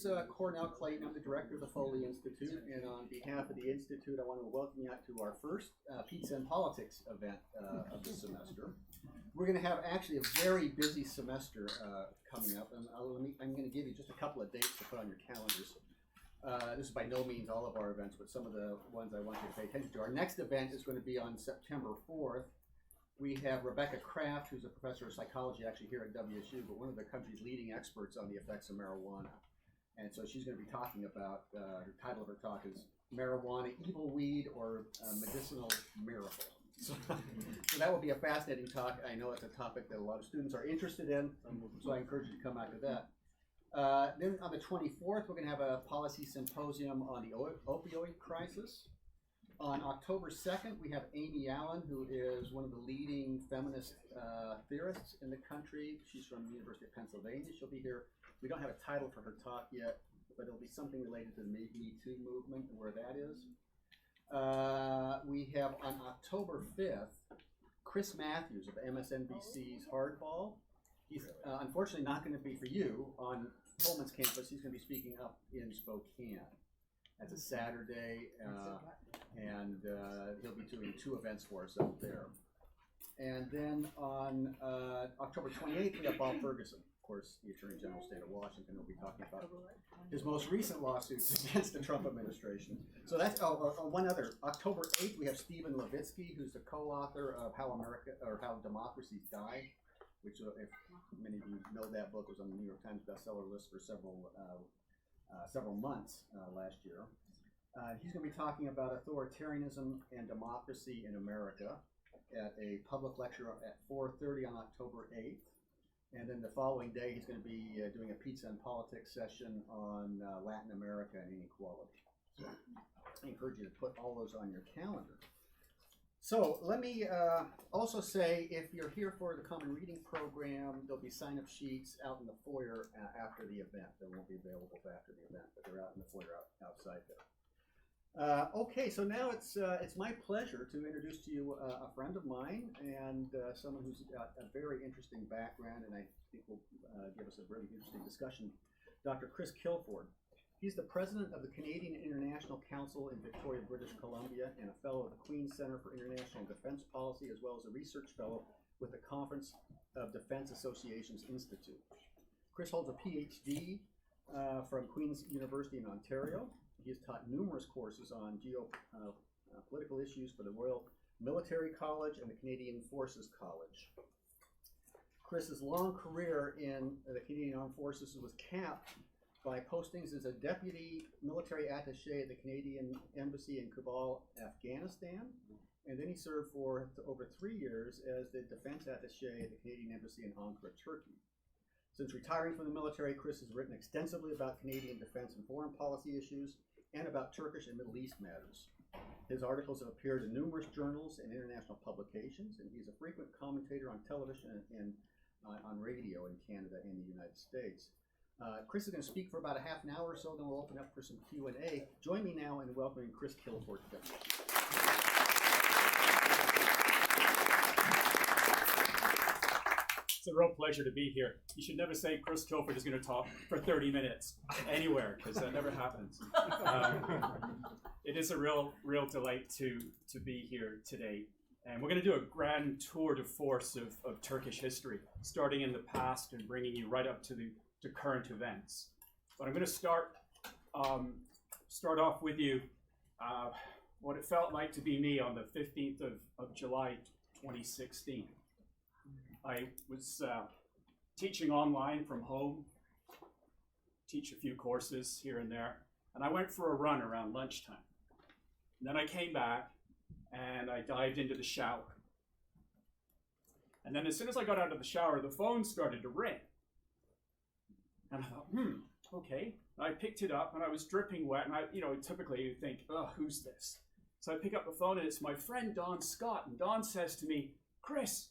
name's Cornell Clayton. I'm the director of the Foley Institute, and on behalf of the Institute, I want to welcome you out to our first Pizza and Politics event of the semester. We're going to have actually a very busy semester coming up, and I'm going to give you just a couple of dates to put on your calendars. This is by no means all of our events, but some of the ones I want you to pay attention to. Our next event is going to be on September 4th. We have Rebecca Kraft, who's a professor of psychology actually here at WSU, but one of the country's leading experts on the effects of marijuana. And so she's going to be talking about, the title of her talk is Marijuana, Evil Weed or Medicinal Miracle. So that will be a fascinating talk. I know it's a topic that a lot of students are interested in, so I encourage you to come out to that. Then on the 24th, we're going to have a policy symposium on the opioid crisis. On October 2nd, we have Amy Allen, who is one of the leading feminist theorists in the country. She's from the University of Pennsylvania. She'll be here. We don't have a title for her talk yet, but it'll be something related to the Me Too movement and where that is. We have on October 5th, Chris Matthews of MSNBC's Hardball. He's unfortunately not going to be for you on Pullman's campus. He's going to be speaking up in Spokane. That's a Saturday, and he'll be doing 2 events for us up there. And then on October 28th, we have Bob Ferguson, of course, the Attorney General of the State of Washington. He'll be talking about his most recent lawsuits against the Trump administration. So that's one other. October 8th, we have Stephen Levitsky, who's the co-author of How Democracies Die, which, if many of you know that book, was on the New York Times bestseller list for several months last year. He's going to be talking about authoritarianism and democracy in America at a public lecture at 4:30 on October 8th. And then the following day, he's going to be doing a pizza and politics session on Latin America and inequality. So I encourage you to put all those on your calendar. So let me also say, if you're here for the Common Reading Program, there'll be sign-up sheets out in the foyer after the event. They won't be available after the event, but they're out in the foyer outside there. Okay, so now it's my pleasure to introduce to you a friend of mine and someone who's got a very interesting background, and I think will give us a really interesting discussion, Dr. Chris Kilford. He's the president of the Canadian International Council in Victoria, British Columbia, and a fellow of the Queen's Center for International Defense Policy, as well as a research fellow with the Conference of Defense Associations Institute. Chris holds a PhD from Queen's University in Ontario. He has taught numerous courses on geopolitical issues for the Royal Military College and the Canadian Forces College. Chris's long career in the Canadian Armed Forces was capped by postings as a deputy military attaché at the Canadian Embassy in Kabul, Afghanistan, and then he served for over 3 years as the defense attaché at the Canadian Embassy in Ankara, Turkey. Since retiring from the military, Chris has written extensively about Canadian defense and foreign policy issues and about Turkish and Middle East matters. His articles have appeared in numerous journals and international publications, and he's a frequent commentator on television and on radio in Canada and the United States. Chris is going to speak for about a half an hour or so, then we'll open up for some Q&A. Join me now in welcoming Chris Kilford to WSU. It's a real pleasure to be here. You should never say Chris Kilford is going to talk for 30 minutes anywhere, because that never happens. It is a real delight to be here today. And we're going to do a grand tour de force of Turkish history, starting in the past and bringing you right up to current events. But I'm going to start off with you what it felt like to be me on the 15th of July 2016. I was teaching online from home, teach a few courses here and there, and I went for a run around lunchtime. And then I came back and I dived into the shower. And then as soon as I got out of the shower, the phone started to ring. And I thought, okay. I picked it up and I was dripping wet, and typically you think, oh, who's this? So I pick up the phone and it's my friend Don Scott, and Don says to me, Chris,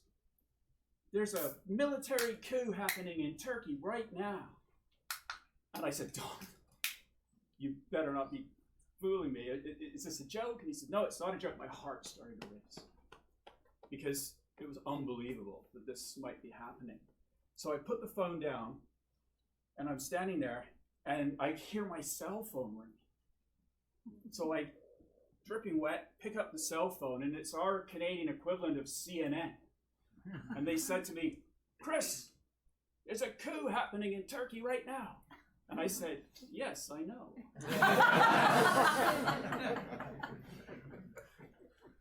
there's a military coup happening in Turkey right now. And I said, Don, you better not be fooling me. Is this a joke? And he said, no, it's not a joke. My heart started to race because it was unbelievable that this might be happening. So I put the phone down and I'm standing there and I hear my cell phone ring. So I, dripping wet, pick up the cell phone, and it's our Canadian equivalent of CNN. And they said to me, "Chris, there's a coup happening in Turkey right now." And I said, "Yes, I know."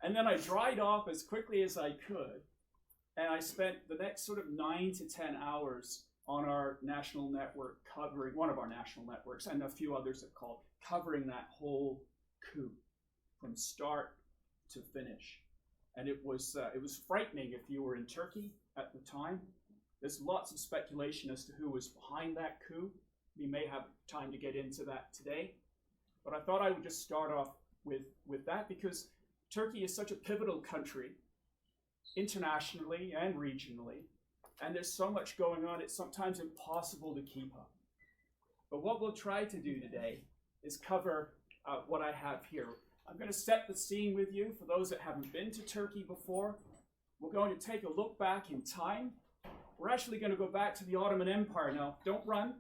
And then I dried off as quickly as I could, and I spent the next sort of 9 to 10 hours on our national network covering, one of our national networks, and a few others have called, covering that whole coup from start to finish. And it was frightening if you were in Turkey at the time. There's lots of speculation as to who was behind that coup. We may have time to get into that today. But I thought I would just start off with that because Turkey is such a pivotal country, internationally and regionally, and there's so much going on, it's sometimes impossible to keep up. But what we'll try to do today is cover what I have here. I'm going to set the scene with you for those that haven't been to Turkey before. We're going to take a look back in time. We're actually going to go back to the Ottoman Empire. Now, don't run.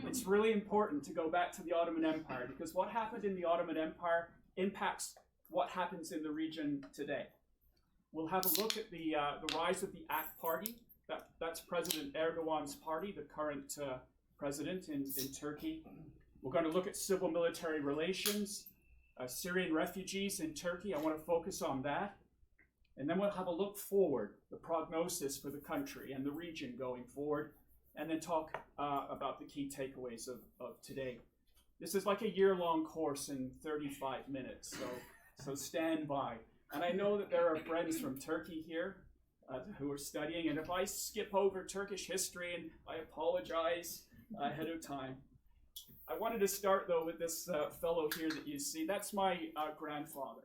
It's really important to go back to the Ottoman Empire because what happened in the Ottoman Empire impacts what happens in the region today. We'll have a look at the rise of the AK Party. That's President Erdogan's party, the current president in Turkey. We're going to look at civil-military relations, Syrian refugees in Turkey. I want to focus on that. And then we'll have a look forward, the prognosis for the country and the region going forward, and then talk about the key takeaways of today. This is like a year-long course in 35 minutes, so stand by. And I know that there are friends from Turkey here who are studying, and if I skip over Turkish history, and I apologize ahead of time. I wanted to start, though, with this fellow here that you see. That's my grandfather,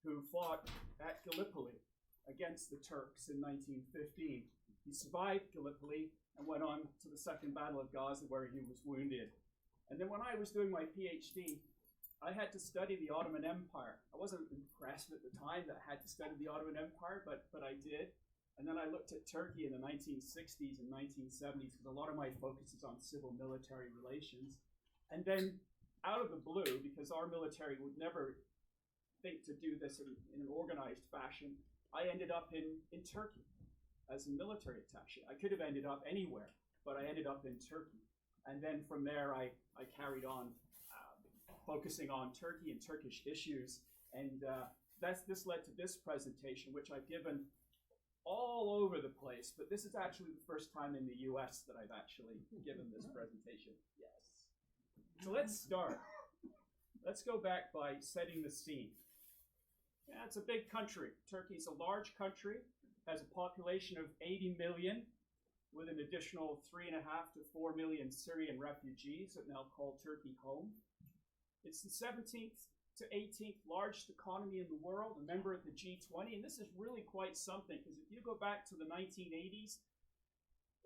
who fought at Gallipoli against the Turks in 1915. He survived Gallipoli and went on to the Second Battle of Gaza, where he was wounded. And then when I was doing my PhD, I had to study the Ottoman Empire. I wasn't impressed at the time that I had to study the Ottoman Empire, but I did. And then I looked at Turkey in the 1960s and 1970s because a lot of my focus is on civil-military relations. And then out of the blue, because our military would never think to do this in an organized fashion, I ended up in Turkey as a military attaché. I could have ended up anywhere, but I ended up in Turkey. And then from there, I carried on focusing on Turkey and Turkish issues. And this led to this presentation, which I've given all over the place, but this is actually the first time in the US that I've actually given this presentation. Yes. So let's start. Let's go back by setting the scene. Yeah, it's a big country. Turkey's a large country, has a population of 80 million, with an additional 3.5 to 4 million Syrian refugees that now call Turkey home. It's the 17th to 18th largest economy in the world, a member of the G20, and this is really quite something, because if you go back to the 1980s,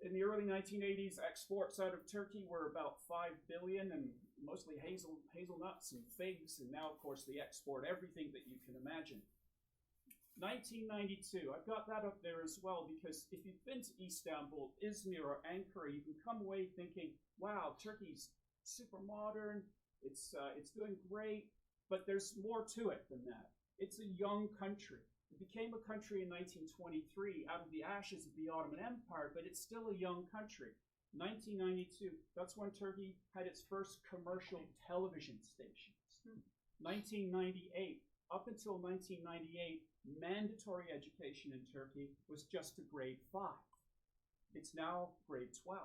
in the early 1980s, exports out of Turkey were about 5 billion, and mostly hazelnuts and figs, and now, of course, they export everything that you can imagine. 1992, I've got that up there as well, because if you've been to Istanbul, Izmir, or Ankara, you can come away thinking, wow, Turkey's super modern, it's doing great, but there's more to it than that. It's a young country. It became a country in 1923 out of the ashes of the Ottoman Empire, but it's still a young country. 1992, that's when Turkey had its first commercial television stations. 1998, up until 1998, mandatory education in Turkey was just to grade 5. It's now grade 12.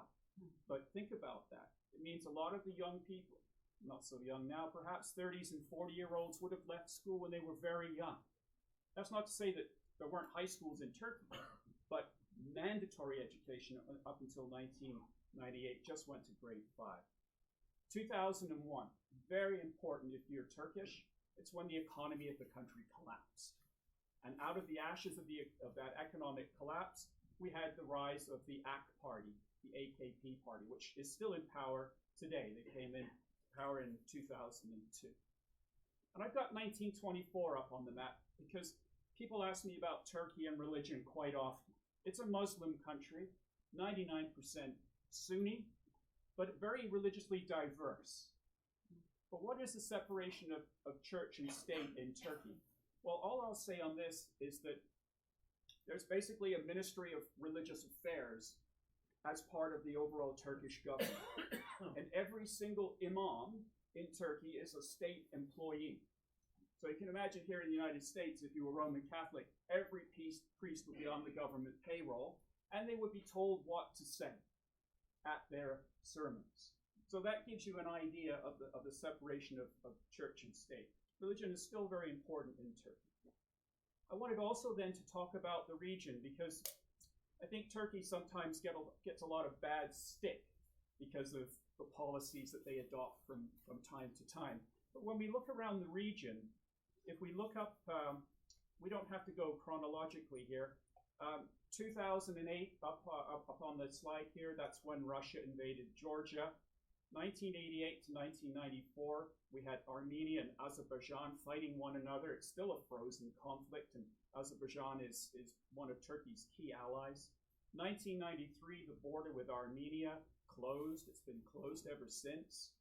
But think about that. It means a lot of the young people, not so young now, perhaps 30s and 40-year-olds would have left school when they were very young. That's not to say that there weren't high schools in Turkey, but mandatory education up until 1998 just went to grade 5. 2001, very important if you're Turkish, it's when the economy of the country collapsed. And out of the ashes of that economic collapse, we had the rise of the AK Party, the AKP party, which is still in power today. They came in power in 2002. And I've got 1924 up on the map because people ask me about Turkey and religion quite often. It's a Muslim country, 99% Sunni, but very religiously diverse. But what is the separation of church and state in Turkey? Well, all I'll say on this is that there's basically a Ministry of Religious Affairs as part of the overall Turkish government. And every single imam in Turkey is a state employee. So you can imagine here in the United States, if you were Roman Catholic, every priest would be on the government payroll, and they would be told what to say at their sermons. So that gives you an idea of the separation of church and state. Religion is still very important in Turkey. I wanted also then to talk about the region, because I think Turkey sometimes gets a lot of bad stick because of the policies that they adopt from time to time. But when we look around the region, if we look up, we don't have to go chronologically here. 2008, up on the slide here, that's when Russia invaded Georgia. 1988 to 1994, we had Armenia and Azerbaijan fighting one another. It's still a frozen conflict, and Azerbaijan is one of Turkey's key allies. 1993, the border with Armenia closed. It's been closed ever since.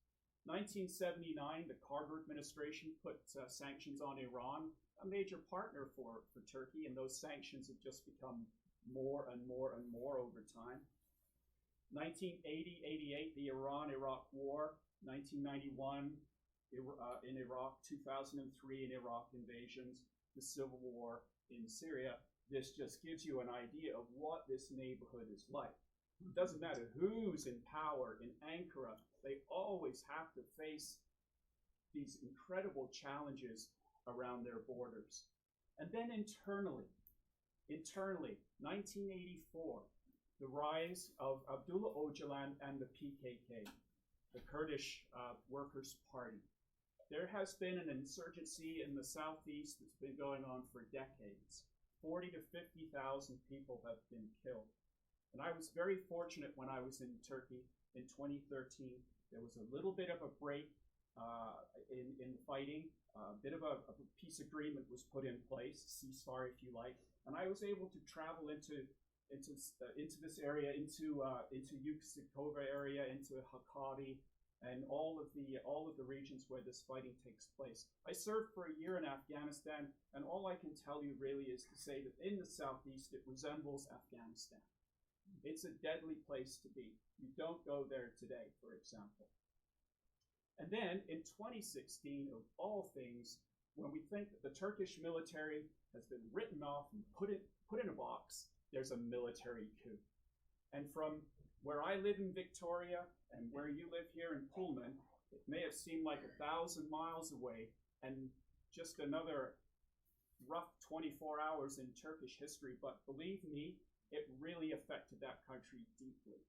1979, the Carter administration put sanctions on Iran, a major partner for Turkey, and those sanctions have just become more and more and more over time. 1980-88, the Iran-Iraq War. 1991, in Iraq. 2003, in Iraq invasions. The civil war in Syria. This just gives you an idea of what this neighborhood is like. It doesn't matter who's in power in Ankara, they always have to face these incredible challenges around their borders. And then internally, 1984, the rise of Abdullah Öcalan and the PKK, the Kurdish Workers' Party. There has been an insurgency in the southeast that's been going on for decades. 40 to 50,000 people have been killed. And I was very fortunate when I was in Turkey in 2013. There was a little bit of a break in fighting. A bit of a peace agreement was put in place, ceasefire if you like. And I was able to travel into this area, into Yüksekova area, into Hakkari, and all of the regions where this fighting takes place. I served for a year in Afghanistan, and all I can tell you really is to say that in the southeast it resembles Afghanistan. It's a deadly place to be. You don't go there today, for example. And then in 2016, of all things, when we think that the Turkish military has been written off and put in a box, there's a military coup. And from where I live in Victoria and where you live here in Pullman, it may have seemed like 1,000 miles away, and just another rough 24 hours in Turkish history, but believe me, it really affected that country deeply.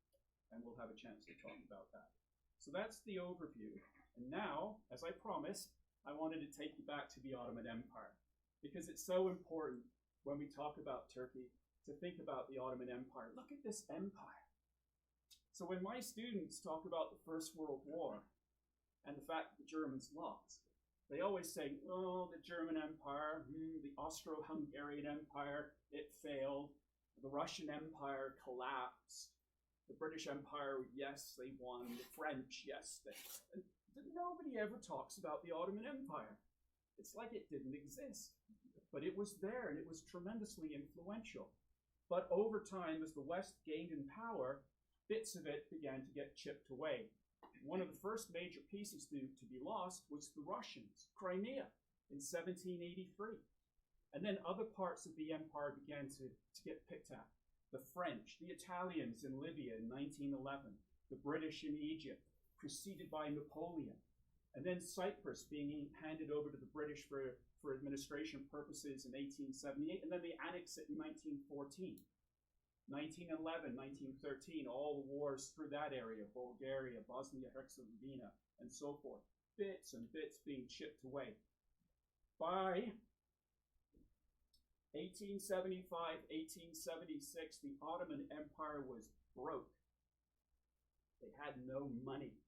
And we'll have a chance to talk about that. So that's the overview. And now, as I promised, I wanted to take you back to the Ottoman Empire, because it's so important when we talk about Turkey to think about the Ottoman Empire. Look at this empire. So when my students talk about the First World War and the fact that the Germans lost, they always say, oh, the German Empire, the Austro-Hungarian Empire, it failed. The Russian Empire collapsed. The British Empire, yes, they won. The French, yes, they won. Nobody ever talks about the Ottoman Empire. It's like it didn't exist. But it was there, and it was tremendously influential. But over time, as the West gained in power, bits of it began to get chipped away. One of the first major pieces to be lost was the Russians, Crimea, in 1783. And then other parts of the empire began to get picked at. The French, the Italians in Libya in 1911, the British in Egypt, preceded by Napoleon, and then Cyprus being handed over to the British for administration purposes in 1878, and then they annexed it in 1914. 1911, 1913, all the wars through that area, Bulgaria, Bosnia-Herzegovina, and so forth. Bits and bits being chipped away. By 1875, 1876, the Ottoman Empire was broke. They had no money.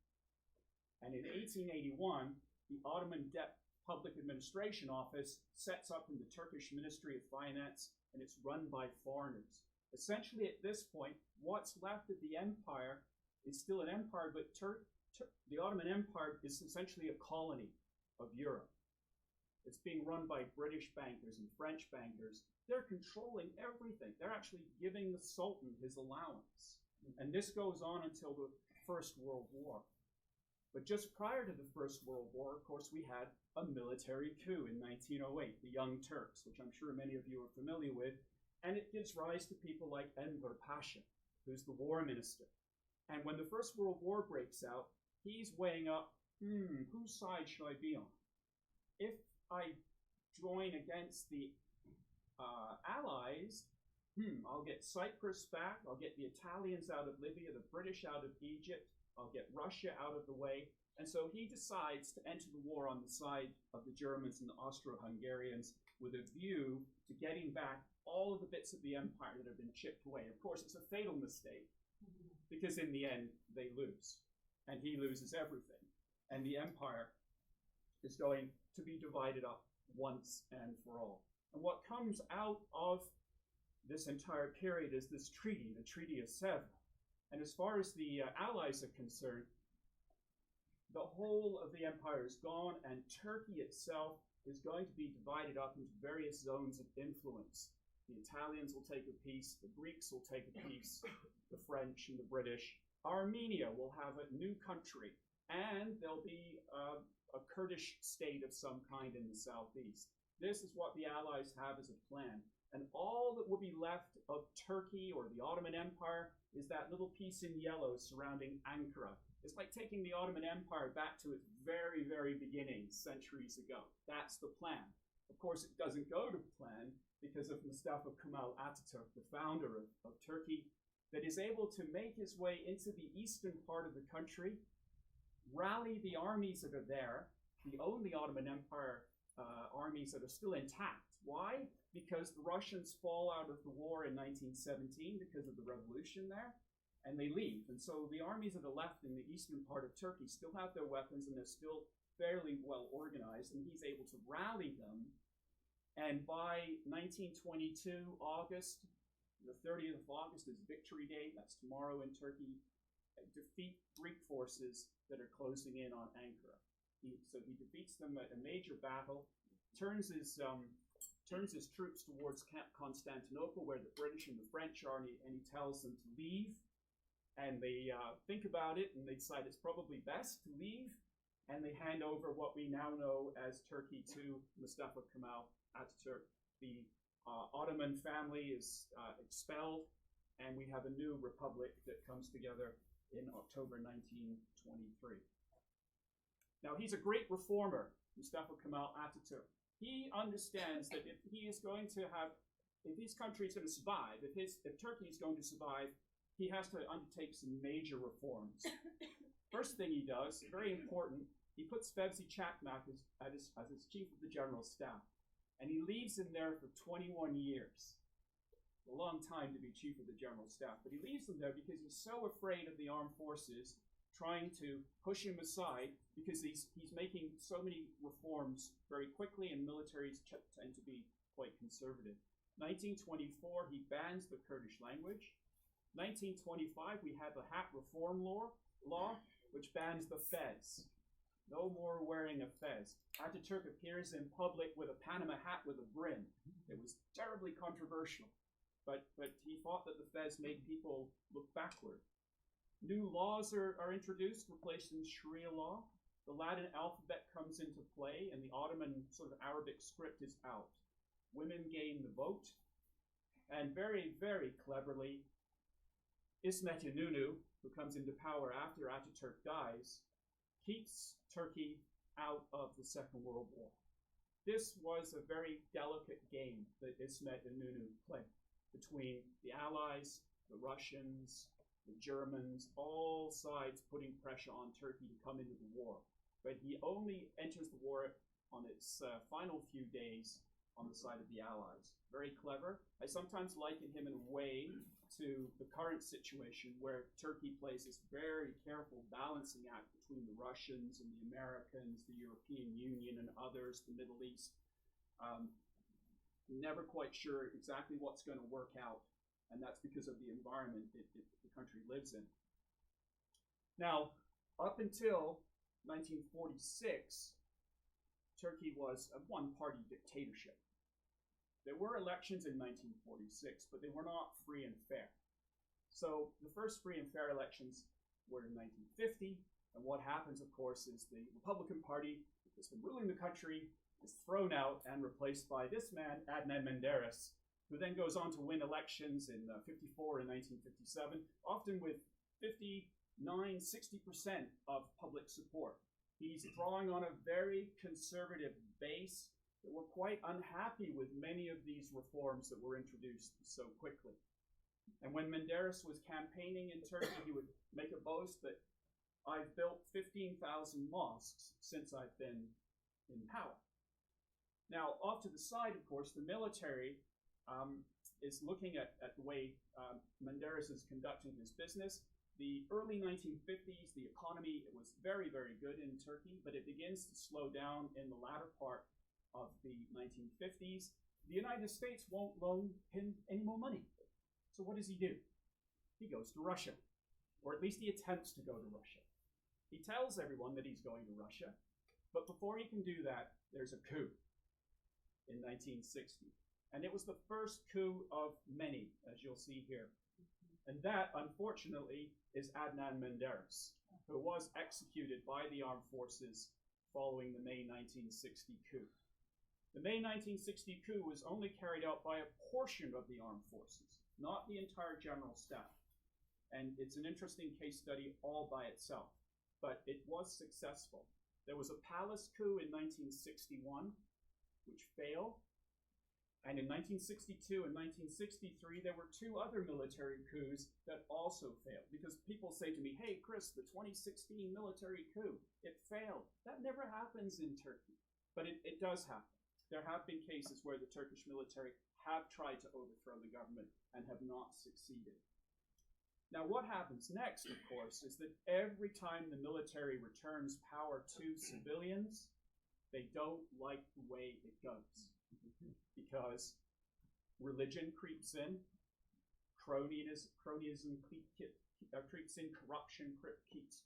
And in 1881, the Ottoman Debt Public Administration Office sets up in the Turkish Ministry of Finance, and it's run by foreigners. Essentially, at this point, what's left of the empire is still an empire, but the Ottoman Empire is essentially a colony of Europe. It's being run by British bankers and French bankers. They're controlling everything. They're actually giving the Sultan his allowance. And this goes on until the First World War. But just prior to the First World War, of course, we had a military coup in 1908, the Young Turks, which I'm sure many of you are familiar with. And it gives rise to people like Enver Pasha, who's the war minister. And when the First World War breaks out, he's weighing up, whose side should I be on? If I join against the Allies, I'll get Cyprus back, I'll get the Italians out of Libya, the British out of Egypt, I'll get Russia out of the way. And so he decides to enter the war on the side of the Germans and the Austro-Hungarians with a view to getting back all of the bits of the empire that have been chipped away. Of course, it's a fatal mistake, because in the end, they lose. And he loses everything. And the empire is going to be divided up once and for all. And what comes out of this entire period is this treaty, the Treaty of Sèvres. And as far as the Allies are concerned, the whole of the empire is gone, and Turkey itself is going to be divided up into various zones of influence. The Italians will take a piece, the Greeks will take a piece, the French and the British. Armenia will have a new country, and there'll be a Kurdish state of some kind in the southeast. This is what the Allies have as a plan. And all that will be left of Turkey or the Ottoman Empire is that little piece in yellow surrounding Ankara. It's like taking the Ottoman Empire back to its very, very beginnings centuries ago. That's the plan. Of course, it doesn't go to plan because of Mustafa Kemal Atatürk, the founder of Turkey, that is able to make his way into the eastern part of the country, rally the armies that are there, the only Ottoman Empire armies that are still intact. Why? Because the Russians fall out of the war in 1917 because of the revolution there, and they leave. And so the armies that are left in the eastern part of Turkey still have their weapons, and they're still fairly well organized, and he's able to rally them. And by 1922, August, the 30th of August is Victory Day, that's tomorrow in Turkey, defeat Greek forces that are closing in on Ankara. So he defeats them at a major battle, turns his troops towards Camp Constantinople, where the British and the French are, and he tells them to leave. And they think about it, and they decide it's probably best to leave, and they hand over what we now know as Turkey to Mustafa Kemal Atatürk. The Ottoman family is expelled, and we have a new republic that comes together in October 1923. Now, he's a great reformer, Mustafa Kemal Atatürk. He understands that if he is going to have, if his country is going to survive, if Turkey is going to survive, he has to undertake some major reforms. First thing he does, very important, he puts Fevzi Çakmak as his chief of the general staff. And he leaves him there for 21 years. A long time to be chief of the general staff. But he leaves him there because he's so afraid of the armed forces trying to push him aside, because he's making so many reforms very quickly, and militaries tend to be quite conservative. 1924, he bans the Kurdish language. 1925, we have the Hat Reform Law, which bans the fez. No more wearing a fez. Atatürk appears in public with a Panama hat with a brim. It was terribly controversial, but he thought that the fez made people look backward. New laws are introduced, replacing Sharia law. The Latin alphabet comes into play, and the Ottoman sort of Arabic script is out. Women gain the vote, and very, very cleverly, İsmet İnönü, who comes into power after Atatürk dies, keeps Turkey out of the Second World War. This was a very delicate game that İsmet İnönü played between the Allies, the Russians, the Germans, all sides putting pressure on Turkey to come into the war. But he only enters the war on its final few days on the side of the Allies. Very clever. I sometimes liken him in a way to the current situation where Turkey plays this very careful balancing act between the Russians and the Americans, the European Union and others, the Middle East. Never quite sure exactly what's going to work out, and that's because of the environment the country lives in. Now, up until 1946, Turkey was a one-party dictatorship. There were elections in 1946, but they were not free and fair. So the first free and fair elections were in 1950, and what happens, of course, is the Republican Party that's been ruling the country is thrown out and replaced by this man, Adnan Menderes, who then goes on to win elections in 54 and 1957, often with 59–60% of public support. He's drawing on a very conservative base that were quite unhappy with many of these reforms that were introduced so quickly. And when Menderes was campaigning in Turkey, he would make a boast that I've built 15,000 mosques since I've been in power. Now, off to the side, of course, the military is looking at the way Menderes is conducting his business. The early 1950s, the economy was very, very good in Turkey, but it begins to slow down in the latter part of the 1950s. The United States won't loan him any more money. So what does he do? He goes to Russia, or at least he attempts to go to Russia. He tells everyone that he's going to Russia, but before he can do that, there's a coup in 1960. And it was the first coup of many, as you'll see here. And that, unfortunately, is Adnan Menderes, who was executed by the armed forces following the May 1960 coup. The May 1960 coup was only carried out by a portion of the armed forces, not the entire general staff. And it's an interesting case study all by itself, but it was successful. There was a palace coup in 1961, which failed. And in 1962 and 1963, there were two other military coups that also failed. Because people say to me, hey, Chris, the 2016 military coup, it failed. That never happens in Turkey, but it does happen. There have been cases where the Turkish military have tried to overthrow the government and have not succeeded. Now, what happens next, of course, is that every time the military returns power to civilians, they don't like the way it goes. Because religion creeps in, cronyism creeps in, corruption keeps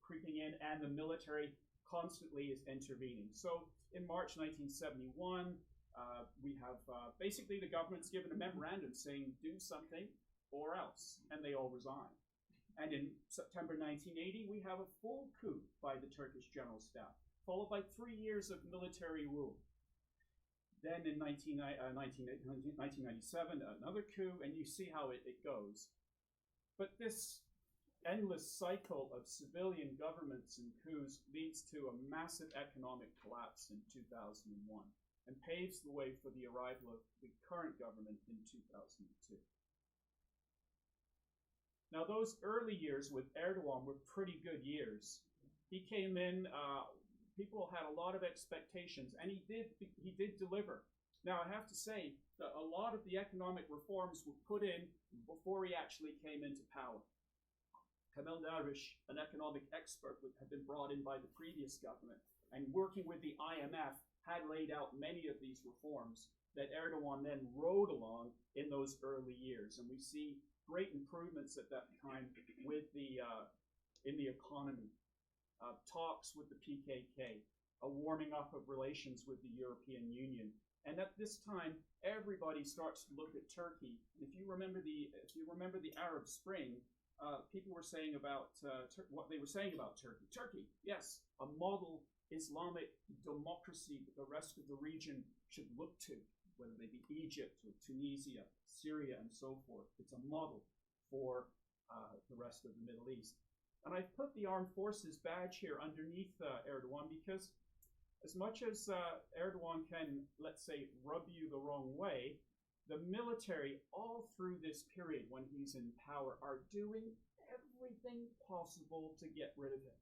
creeping in, and the military constantly is intervening. So in March 1971, we have basically the government's given a memorandum saying do something or else, and they all resign. And in September 1980, we have a full coup by the Turkish general staff, followed by 3 years of military rule. Then in 1997, another coup, and you see how it goes. But this endless cycle of civilian governments and coups leads to a massive economic collapse in 2001 and paves the way for the arrival of the current government in 2002. Now, those early years with Erdogan were pretty good years. He came in, people had a lot of expectations, and he did deliver. Now, I have to say that a lot of the economic reforms were put in before he actually came into power. Kemal Dervish, an economic expert, had been brought in by the previous government, and working with the IMF, had laid out many of these reforms that Erdogan then rode along in those early years. And we see great improvements at that time with in the economy. Talks with the PKK, a warming up of relations with the European Union, and at this time, everybody starts to look at Turkey. If you remember the Arab Spring, people were saying about what they were saying about Turkey. Turkey, yes, a model Islamic democracy that the rest of the region should look to, whether they be Egypt or Tunisia, Syria, and so forth. It's a model for the rest of the Middle East. And I've put the armed forces badge here underneath Erdogan because as much as Erdogan can, let's say, rub you the wrong way, the military all through this period when he's in power are doing everything possible to get rid of him.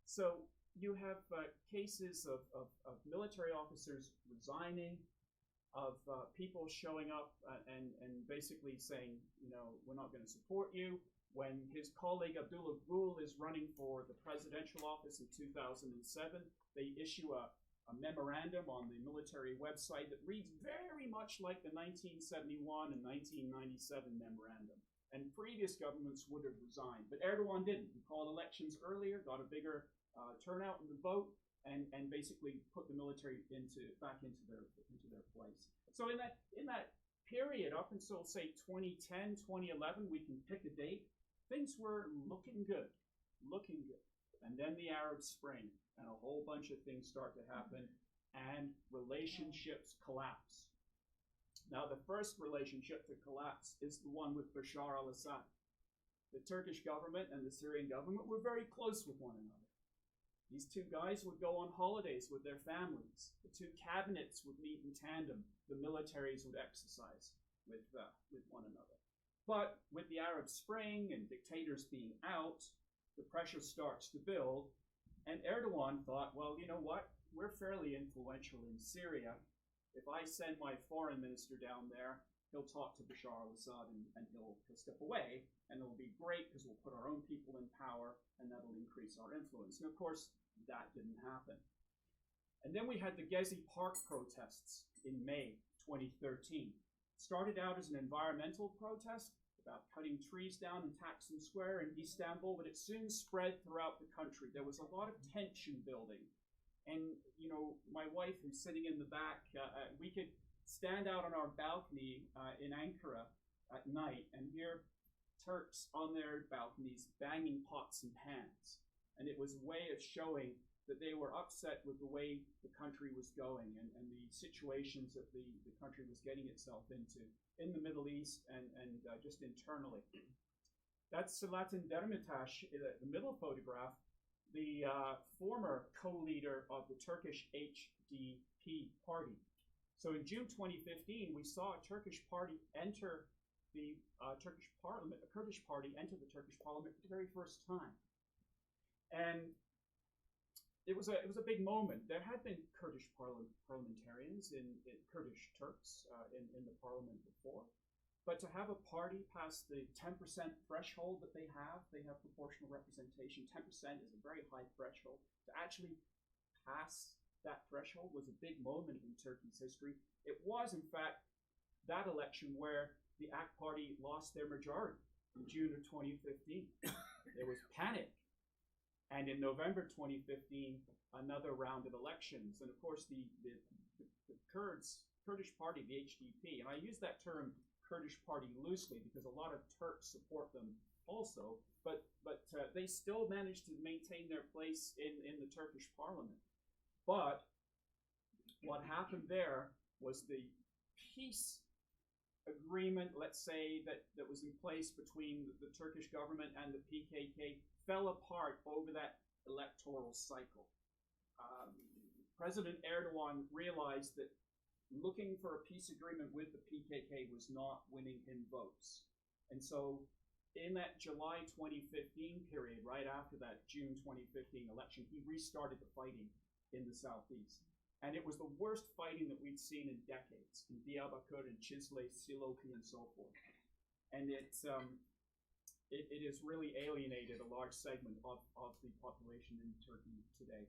So you have cases of military officers resigning, of people showing up and basically saying, you know, we're not going to support you. When his colleague Abdullah Gül is running for the presidential office in 2007, they issue a memorandum on the military website that reads very much like the 1971 and 1997 memorandum. and previous governments would have resigned. But Erdogan didn't. He called elections earlier, got a bigger turnout in the vote, and basically put the military back into their place. So in that period, up until say 2010, 2011, we can pick a date, things were looking good. And then the Arab Spring, and a whole bunch of things start to happen, and relationships collapse. Now, the first relationship to collapse is the one with Bashar al-Assad. The Turkish government and the Syrian government were very close with one another. These two guys would go on holidays with their families. The two cabinets would meet in tandem. The militaries would exercise with one another. But with the Arab Spring and dictators being out, the pressure starts to build. And Erdogan thought, well, you know what? We're fairly influential in Syria. If I send my foreign minister down there, he'll talk to Bashar al-Assad and he'll step away, and it'll be great because we'll put our own people in power, and that'll increase our influence. And of course, that didn't happen. And then we had the Gezi Park protests in May 2013. It started out as an environmental protest about cutting trees down in Taksim Square in Istanbul, but it soon spread throughout the country. There was a lot of tension building. And, you know, my wife, who's sitting in the back, we could stand out on our balcony in Ankara at night and hear Turks on their balconies banging pots and pans. And it was a way of showing that they were upset with the way the country was going and the situations that the country was getting itself into in the Middle East and just internally. That's Selahattin Demirtas, the middle photograph, the former co-leader of the Turkish HDP party. So in June 2015, we saw a Turkish party enter the Turkish parliament, a Kurdish party enter the Turkish parliament for the very first time. And it was a big moment. There had been Kurdish parliamentarians in Kurdish Turks in the parliament before, but to have a party pass the 10% threshold that they have proportional representation. 10% is a very high threshold. To actually pass that threshold was a big moment in Turkey's history. It was, in fact, that election where the AK party lost their majority in June of 2015. There was panic. And in November 2015, another round of elections. And of course, the Kurdish party, the HDP, and I use that term Kurdish party loosely because a lot of Turks support them also, but they still managed to maintain their place in the Turkish parliament. But what happened there was the peace agreement, let's say, that was in place between the Turkish government and the PKK fell apart over that electoral cycle. President Erdogan realized that looking for a peace agreement with the PKK was not winning him votes. And so in that July 2015 period, right after that June 2015 election, he restarted the fighting in the southeast. And it was the worst fighting that we'd seen in decades, in Diyarbakir and Cizre, Silopi, and so forth. And it has really alienated a large segment of the population in Turkey today.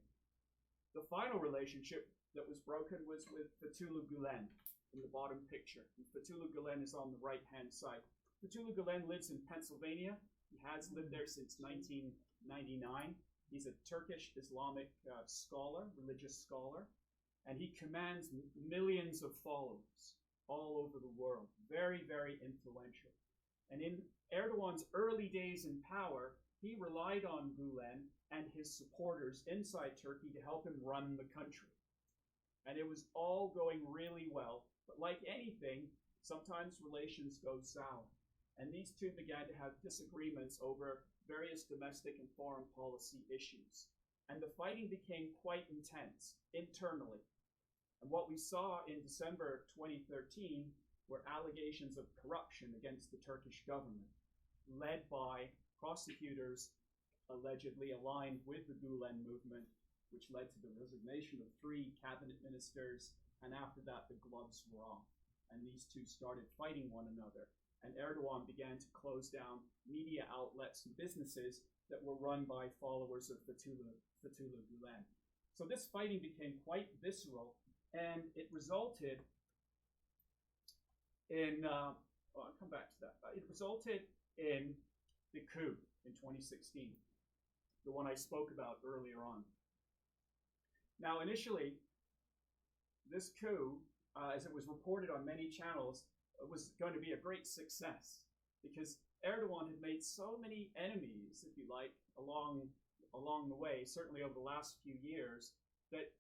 The final relationship that was broken was with Fethullah Gulen in the bottom picture. And Fethullah Gulen is on the right-hand side. Fethullah Gulen lives in Pennsylvania. He has lived there since 1999. He's a Turkish Islamic scholar, religious scholar, and he commands millions of followers all over the world. Very, very influential. And in Erdogan's early days in power, he relied on Gulen and his supporters inside Turkey to help him run the country. And it was all going really well. But like anything, sometimes relations go sour. And these two began to have disagreements over various domestic and foreign policy issues. And the fighting became quite intense internally. And what we saw in December 2013 were allegations of corruption against the Turkish government, led by prosecutors allegedly aligned with the Gulen movement, which led to the resignation of 3 cabinet ministers, and after that the gloves were off. And these two started fighting one another. And Erdogan began to close down media outlets and businesses that were run by followers of Fethullah Gulen. So this fighting became quite visceral, and it resulted in, I'll come back to that. It resulted in the coup in 2016, the one I spoke about earlier on. Now, initially, this coup, as it was reported on many channels, was going to be a great success because Erdogan had made so many enemies, if you like, along the way, certainly over the last few years, that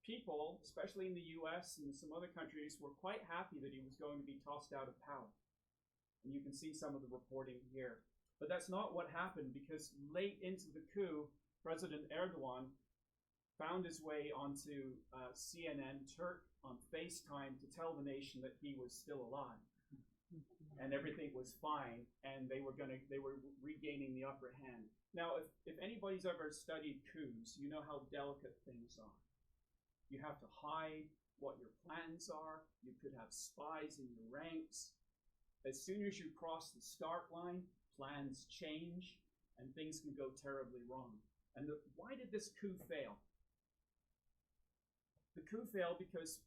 people, especially in the US and some other countries, were quite happy that he was going to be tossed out of power. And you can see some of the reporting here. But that's not what happened, because late into the coup, President Erdogan found his way onto CNN Turk on FaceTime to tell the nation that he was still alive and everything was fine, and they were regaining the upper hand. Now, if anybody's ever studied coups, you know how delicate things are. You have to hide what your plans are. You could have spies in your ranks. As soon as you cross the start line, plans change and things can go terribly wrong. And why did this coup fail? The coup failed because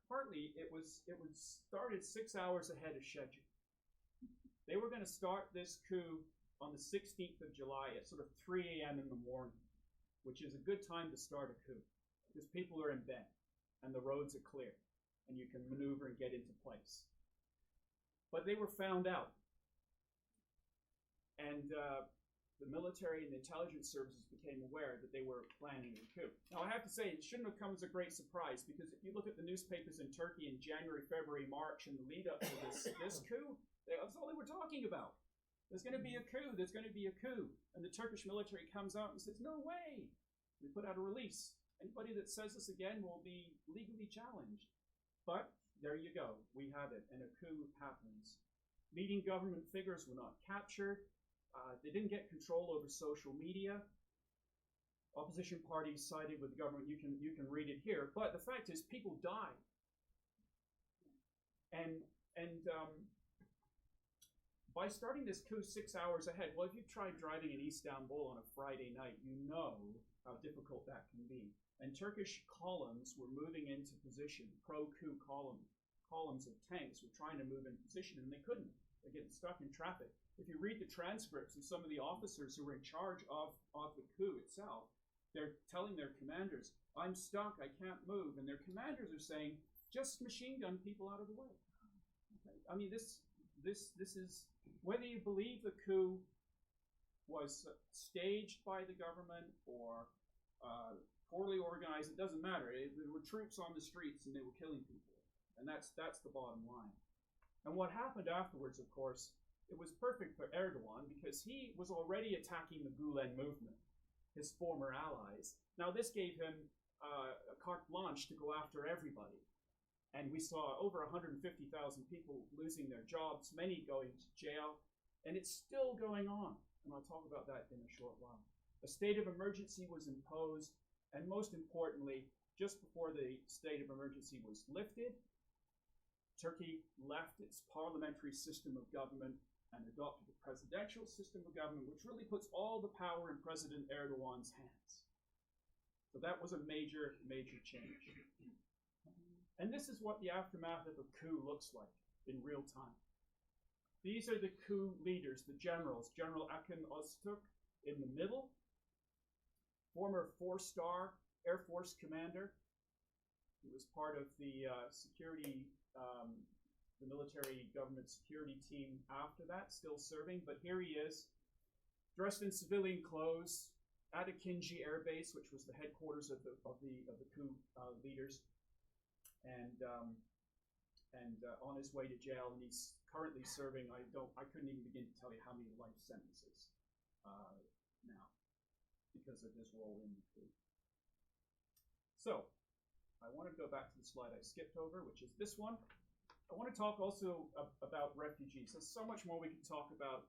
partly it was started 6 hours ahead of schedule. They were going to start this coup on the 16th of July at sort of 3 a.m. in the morning, which is a good time to start a coup because people are in bed and the roads are clear and you can maneuver and get into place. But they were found out. And the military and the intelligence services became aware that they were planning a coup. Now, I have to say, it shouldn't have come as a great surprise, because if you look at the newspapers in Turkey in January, February, March, and the lead up to this coup, that's all they were talking about. There's going to be a coup, there's going to be a coup. And the Turkish military comes out and says, no way. They put out a release. Anybody that says this again will be legally challenged. But there you go, we have it, and a coup happens. Leading government figures were not captured. They didn't get control over social media. Opposition parties sided with the government. You can read it here. But the fact is, people died. And by starting this coup 6 hours ahead, well, if you've tried driving in Istanbul on a Friday night, you know how difficult that can be. And Turkish columns were moving into position. Pro-coup columns of tanks were trying to move into position, and they couldn't. They're getting stuck in traffic. If you read the transcripts of some of the officers who were in charge of the coup itself, they're telling their commanders, I'm stuck, I can't move. And their commanders are saying, just machine gun people out of the way. Okay? I mean, this is, whether you believe the coup was staged by the government or poorly organized, it doesn't matter. There were troops on the streets and they were killing people. And that's the bottom line. And what happened afterwards, of course, it was perfect for Erdogan because he was already attacking the Gulen movement, his former allies. Now, this gave him a carte blanche to go after everybody. And we saw over 150,000 people losing their jobs, many going to jail, and it's still going on. And I'll talk about that in a short while. A state of emergency was imposed, and most importantly, just before the state of emergency was lifted, Turkey left its parliamentary system of government and adopted a presidential system of government, which really puts all the power in President Erdogan's hands. So that was a major, major change. And this is what the aftermath of a coup looks like in real time. These are the coup leaders, the generals. General Akın Öztürk in the middle, former 4-star Air Force commander. He was part of the the military government security team after that, still serving. But here he is, dressed in civilian clothes, at Akinci Air Base, which was the headquarters of the coup leaders, and on his way to jail. And he's currently serving. I couldn't even begin to tell you how many life sentences now because of his role in the coup. So I want to go back to the slide I skipped over, which is this one. I want to talk also about refugees. There's so much more we can talk about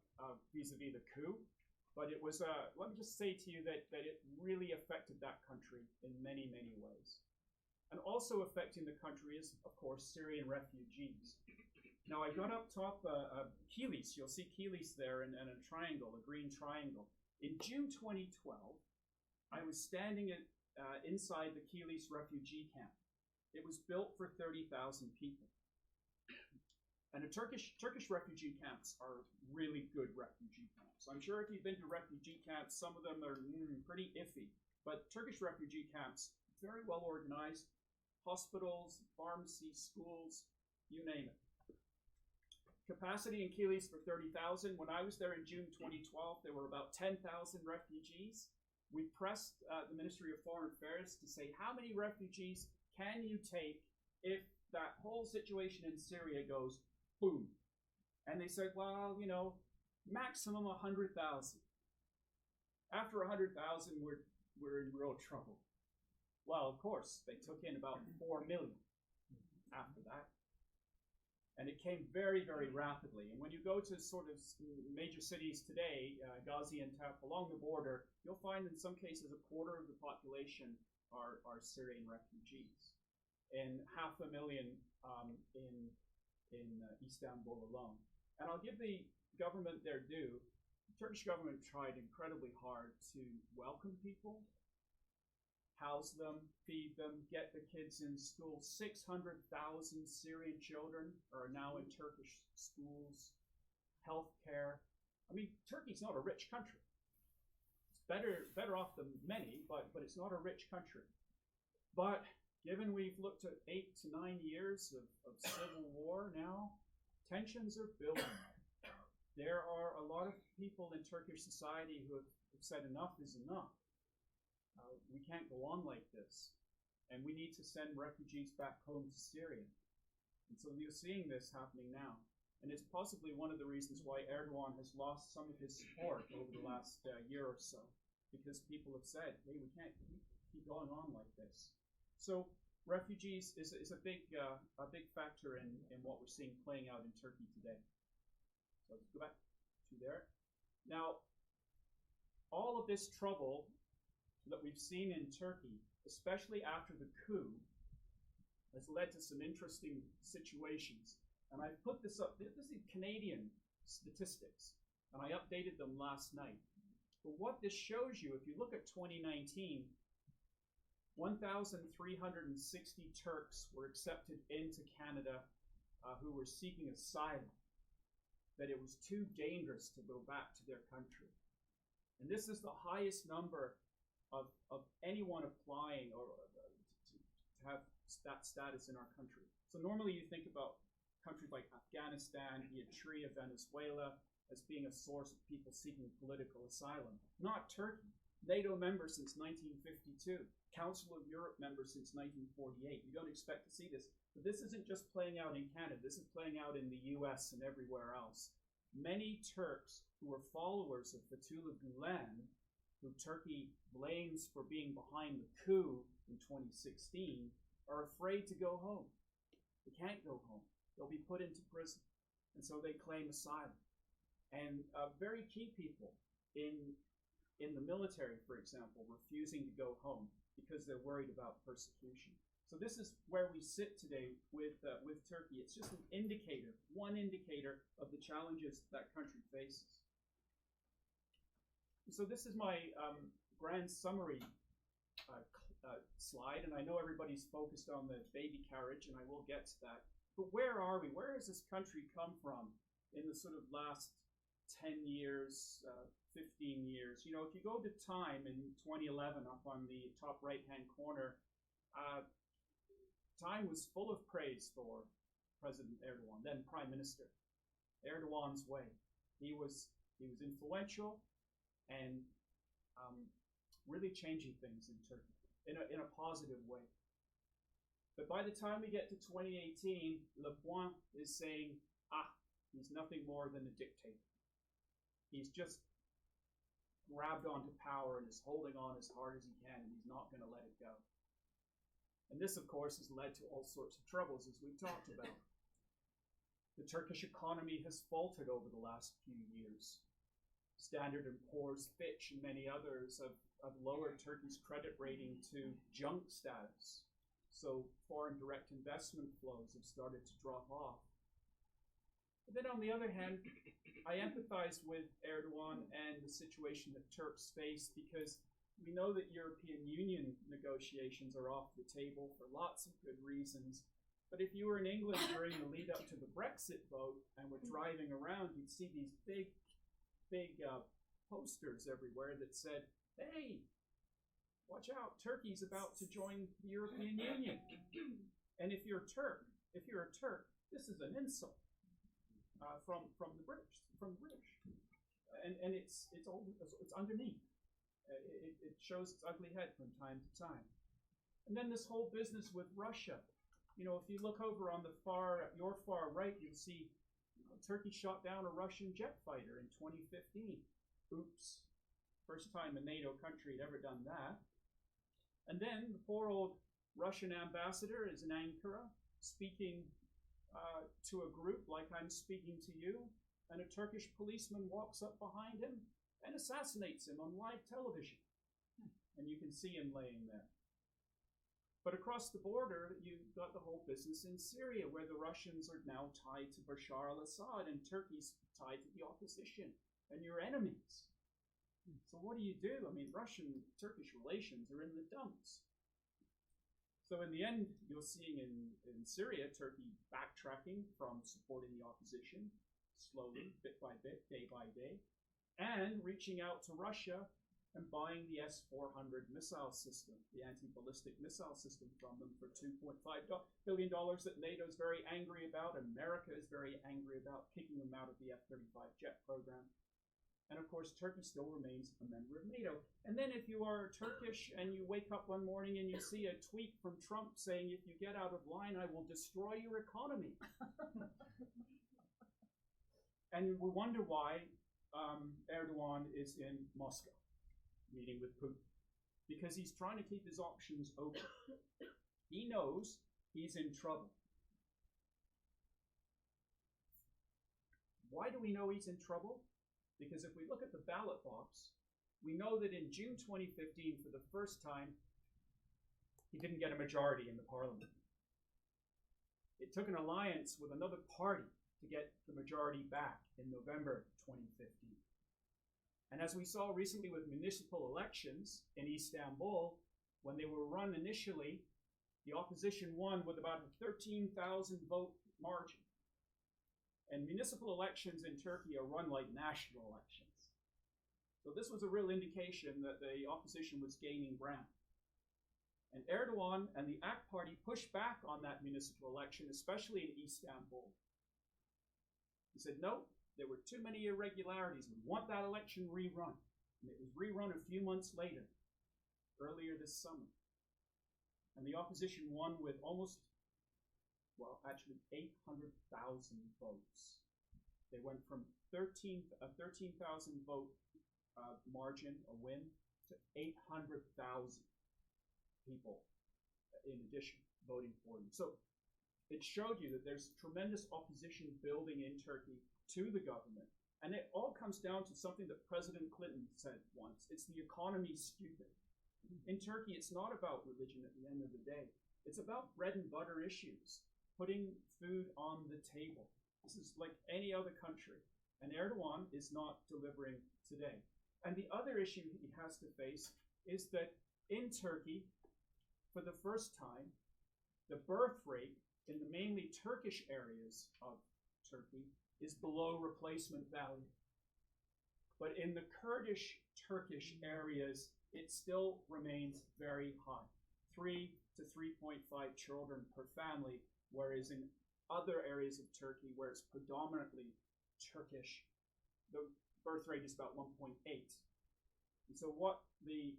vis-a-vis the coup, but it was, let me just say to you that it really affected that country in many, many ways. And also affecting the country is, of course, Syrian refugees. Now, I got up top Kilis. You'll see Kilis there and a triangle, a green triangle. In June 2012, I was standing inside the Kilis refugee camp. It was built for 30,000 people. And the Turkish refugee camps are really good refugee camps. I'm sure if you've been to refugee camps, some of them are pretty iffy. But Turkish refugee camps, very well organized, hospitals, pharmacies, schools, you name it. Capacity in Kilis for 30,000. When I was there in June 2012, there were about 10,000 refugees. We pressed the Ministry of Foreign Affairs to say, how many refugees can you take if that whole situation in Syria goes boom? And they said, well, maximum 100,000. After 100,000, we're in real trouble. Well, of course, they took in about 4 million after that. And it came very, very rapidly. And when you go to sort of major cities today, Gaziantep, along the border, you'll find in some cases a quarter of the population are Syrian refugees, and 500,000 in Istanbul alone. And I'll give the government their due. The Turkish government tried incredibly hard to welcome people, house them, feed them, get the kids in school. 600,000 Syrian children are now in Turkish schools, healthcare. I mean, Turkey's not a rich country. It's better off than many, but it's not a rich country. But given we've looked at 8 to 9 years of civil war now, tensions are building. There are a lot of people in Turkish society who have said enough is enough. We can't go on like this. And we need to send refugees back home to Syria. And so you're seeing this happening now. And it's possibly one of the reasons why Erdogan has lost some of his support over the last year or so. Because people have said, hey, we can't keep going on like this. So refugees is a big factor in what we're seeing playing out in Turkey today. So let's go back to there. Now, all of this trouble that we've seen in Turkey, especially after the coup, has led to some interesting situations. And I've put this up. This is Canadian statistics, and I updated them last night. But what this shows you, if you look at 2019, 1,360 Turks were accepted into Canada who were seeking asylum, that it was too dangerous to go back to their country. And this is the highest number of anyone applying or to have that status in our country. So normally you think about countries like Afghanistan, Eritrea, Venezuela as being a source of people seeking political asylum. Not Turkey. NATO member since 1952. Council of Europe member since 1948. You don't expect to see this. But this isn't just playing out in Canada. This is playing out in the US and everywhere else. Many Turks who were followers of Fethullah Gulen, who Turkey blames for being behind the coup in 2016, are afraid to go home. They can't go home. They'll be put into prison. And so they claim asylum. And very key people in the military, for example, refusing to go home because they're worried about persecution. So this is where we sit today with Turkey. It's just an indicator, one indicator of the challenges that country faces. So this is my grand summary slide, and I know everybody's focused on the baby carriage, and I will get to that. But where are we? Where has this country come from in the sort of last 10 years, 15 years? You know, if you go to Time in 2011, up on the top right-hand corner, Time was full of praise for President Erdogan, then Prime Minister. Erdogan's way. He was influential and really changing things in Turkey in a positive way. But by the time we get to 2018, Le Point is saying, he's nothing more than a dictator. He's just grabbed onto power and is holding on as hard as he can, and he's not going to let it go. And this, of course, has led to all sorts of troubles, as we've talked about. The Turkish economy has faltered over the last few years. Standard & Poor's, Fitch, and many others have lowered Turkey's credit rating to junk status. So foreign direct investment flows have started to drop off. But then on the other hand, I empathize with Erdogan and the situation that Turks face, because we know that European Union negotiations are off the table for lots of good reasons. But if you were in England during the lead up to the Brexit vote and were driving around, you'd see these big posters everywhere that said, "Hey, watch out, Turkey's about to join the European Union." And if you're a Turk, this is an insult from the British, and it's underneath. It shows its ugly head from time to time. And then this whole business with Russia. You know, if you look over on your far right, you'll see Turkey shot down a Russian jet fighter in 2015. Oops. First time a NATO country had ever done that. And then the poor old Russian ambassador is in Ankara speaking to a group like I'm speaking to you, and a Turkish policeman walks up behind him and assassinates him on live television. And you can see him laying there. But across the border, you've got the whole business in Syria, where the Russians are now tied to Bashar al-Assad and Turkey's tied to the opposition and your enemies. So what do you do? I mean, Russian-Turkish relations are in the dumps. So in the end, you're seeing in Syria, Turkey backtracking from supporting the opposition, slowly, bit by bit, day by day, and reaching out to Russia and buying the S-400 missile system, the anti-ballistic missile system from them for $2.5 billion that NATO is very angry about, America is very angry about, kicking them out of the F-35 jet program. And of course, Turkey still remains a member of NATO. And then if you are Turkish and you wake up one morning and you see a tweet from Trump saying, "If you get out of line, I will destroy your economy." And we wonder why Erdogan is in Moscow, meeting with Putin, because he's trying to keep his options open. He knows he's in trouble. Why do we know he's in trouble? Because if we look at the ballot box, we know that in June 2015, for the first time, he didn't get a majority in the parliament. It took an alliance with another party to get the majority back in November 2015. And as we saw recently with municipal elections in Istanbul, when they were run initially, the opposition won with about a 13,000 vote margin. And municipal elections in Turkey are run like national elections. So this was a real indication that the opposition was gaining ground. And Erdogan and the AK Party pushed back on that municipal election, especially in Istanbul. He said, no, there were too many irregularities. We want that election rerun. And it was rerun a few months later, earlier this summer. And the opposition won with actually 800,000 votes. They went from 13,000 vote margin, a win, to 800,000 people in addition voting for them. So it showed you that there's tremendous opposition building in Turkey to the government. And it all comes down to something that President Clinton said once. It's the economy's stupid. In Turkey, it's not about religion at the end of the day. It's about bread and butter issues, putting food on the table. This is like any other country. And Erdogan is not delivering today. And the other issue he has to face is that in Turkey, for the first time, the birth rate in the mainly Turkish areas of Turkey is below replacement value. But in the Kurdish Turkish areas, it still remains very high, 3 to 3.5 children per family, whereas in other areas of Turkey where it's predominantly Turkish, the birth rate is about 1.8. And so what the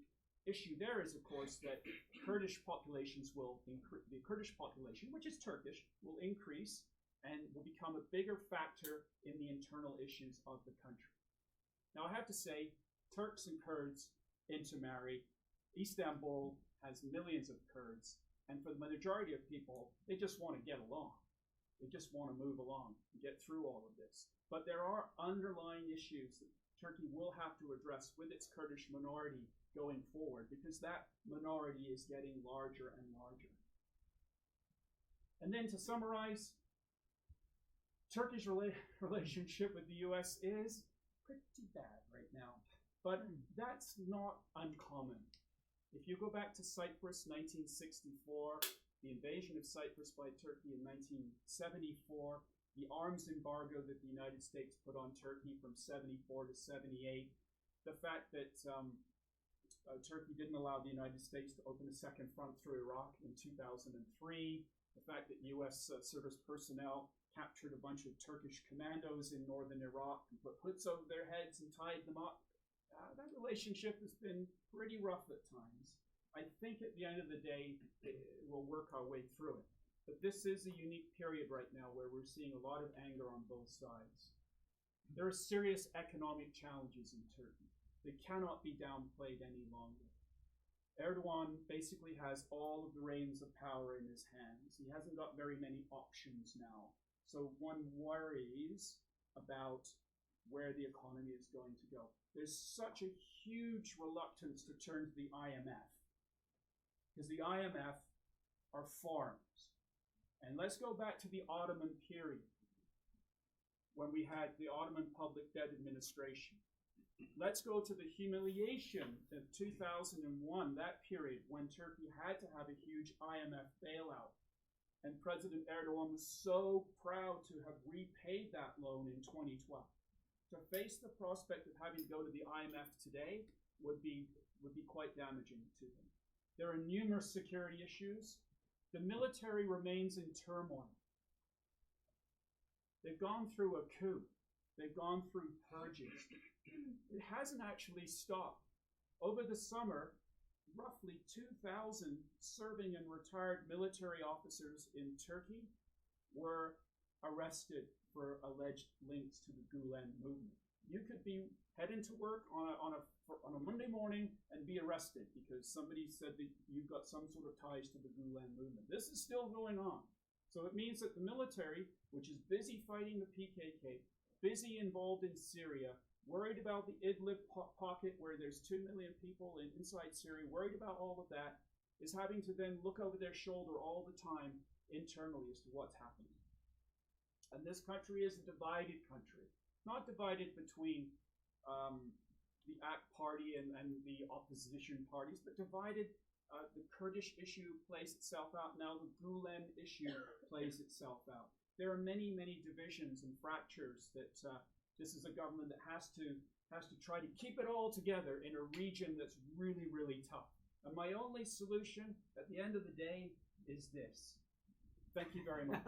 issue there is, of course, that Kurdish populations will increase. The Kurdish population, which is Turkish, will increase and will become a bigger factor in the internal issues of the country. Now, I have to say, Turks and Kurds intermarry. Istanbul has millions of Kurds, and for the majority of people, they just want to get along. They just want to move along and get through all of this. But there are underlying issues that Turkey will have to address with its Kurdish minority going forward, because that minority is getting larger and larger. And then to summarize, Turkey's relationship with the US is pretty bad right now, but that's not uncommon. If you go back to Cyprus, 1964, the invasion of Cyprus by Turkey in 1974, the arms embargo that the United States put on Turkey from 74 to 78, the fact that Turkey didn't allow the United States to open a second front through Iraq in 2003, the fact that U.S. Service personnel captured a bunch of Turkish commandos in northern Iraq and put hoods over their heads and tied them up. That relationship has been pretty rough at times. I think at the end of the day, we'll work our way through it. But this is a unique period right now where we're seeing a lot of anger on both sides. There are serious economic challenges in Turkey. They cannot be downplayed any longer. Erdogan basically has all of the reins of power in his hands. He hasn't got very many options now. So one worries about where the economy is going to go. There's such a huge reluctance to turn to the IMF, because the IMF are foreigners. And let's go back to the Ottoman period, when we had the Ottoman Public Debt Administration. Let's go to the humiliation of 2001, that period when Turkey had to have a huge IMF bailout. And President Erdogan was so proud to have repaid that loan in 2012. To face the prospect of having to go to the IMF today would be quite damaging to him. There are numerous security issues. The military remains in turmoil. They've gone through a coup. They've gone through purges. It hasn't actually stopped. Over the summer, roughly 2,000 serving and retired military officers in Turkey were arrested for alleged links to the Gulen movement. You could be heading to work on a Monday morning and be arrested because somebody said that you've got some sort of ties to the Gulen movement. This is still going on. So it means that the military, which is busy fighting the PKK, busy involved in Syria, worried about the Idlib pocket where there's 2 million people inside Syria, worried about all of that, is having to then look over their shoulder all the time internally as to what's happening. And this country is a divided country, not divided between the AK party and the opposition parties, but divided. The Kurdish issue plays itself out now. The Gulen issue plays itself out. There are many, many divisions and fractures that this is a government that has to try to keep it all together in a region that's really, really tough. And my only solution at the end of the day is this. Thank you very much.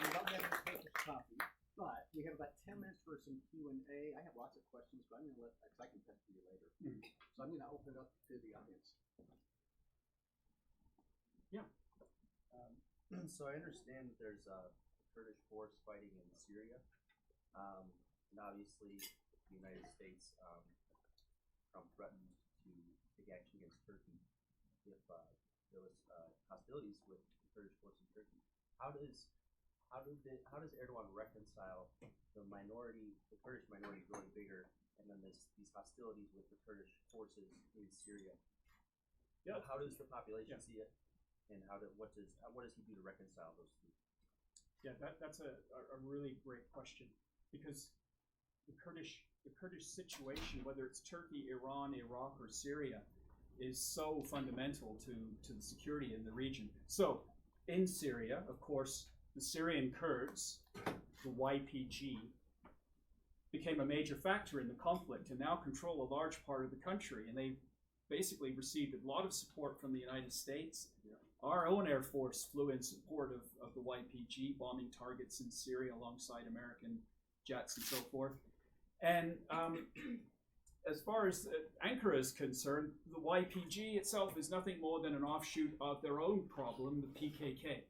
We're not going to take a copy, but we have about 10 minutes for some Q&A. I have lots of questions, but I'm going to let, because I can text you later. So I'm going to open it up to the audience. Yeah. So I understand that there's a Kurdish force fighting in Syria, and obviously the United States Trump threatened to take action against Turkey if there was hostilities with the Kurdish force in Turkey. How does Erdogan reconcile the Kurdish minority growing bigger, and then these hostilities with the Kurdish forces in Syria? Yeah. How does the population see it, and what does he do to reconcile those two? Yeah, that's a really great question, because the Kurdish situation, whether it's Turkey, Iran, Iraq, or Syria, is so fundamental to the security in the region. So in Syria, of course, the Syrian Kurds, the YPG, became a major factor in the conflict and now control a large part of the country. And they basically received a lot of support from the United States. Yeah. Our own Air Force flew in support of the YPG, bombing targets in Syria alongside American jets and so forth. And as far as Ankara is concerned, the YPG itself is nothing more than an offshoot of their own problem, the PKK.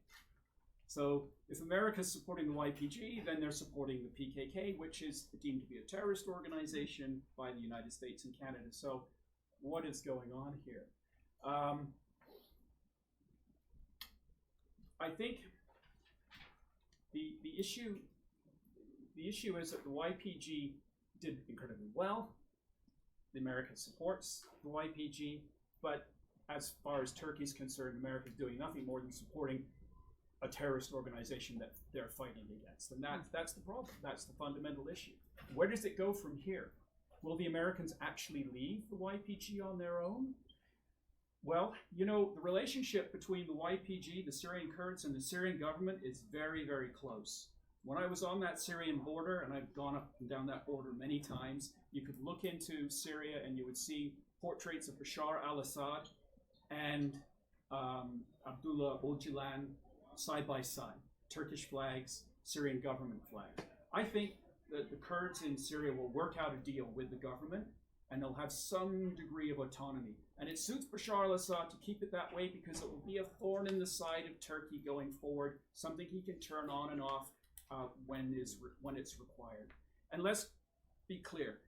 So if America's supporting the YPG, then they're supporting the PKK, which is deemed to be a terrorist organization by the United States and Canada. So what is going on here? I think the issue is that the YPG did incredibly well. The America supports the YPG, but as far as Turkey's concerned, America is doing nothing more than supporting a terrorist organization that they're fighting against. And that's the problem. That's the fundamental issue. Where does it go from here? Will the Americans actually leave the YPG on their own? Well, you know, the relationship between the YPG, the Syrian Kurds, and the Syrian government is very, very close. When I was on that Syrian border, and I've gone up and down that border many times, you could look into Syria and you would see portraits of Bashar al-Assad and Abdullah Öcalan side by side. Turkish flags, Syrian government flags. I think that the Kurds in Syria will work out a deal with the government and they'll have some degree of autonomy. And it suits Bashar al-Assad to keep it that way because it will be a thorn in the side of Turkey going forward, something he can turn on and off when it's required. And let's be clear,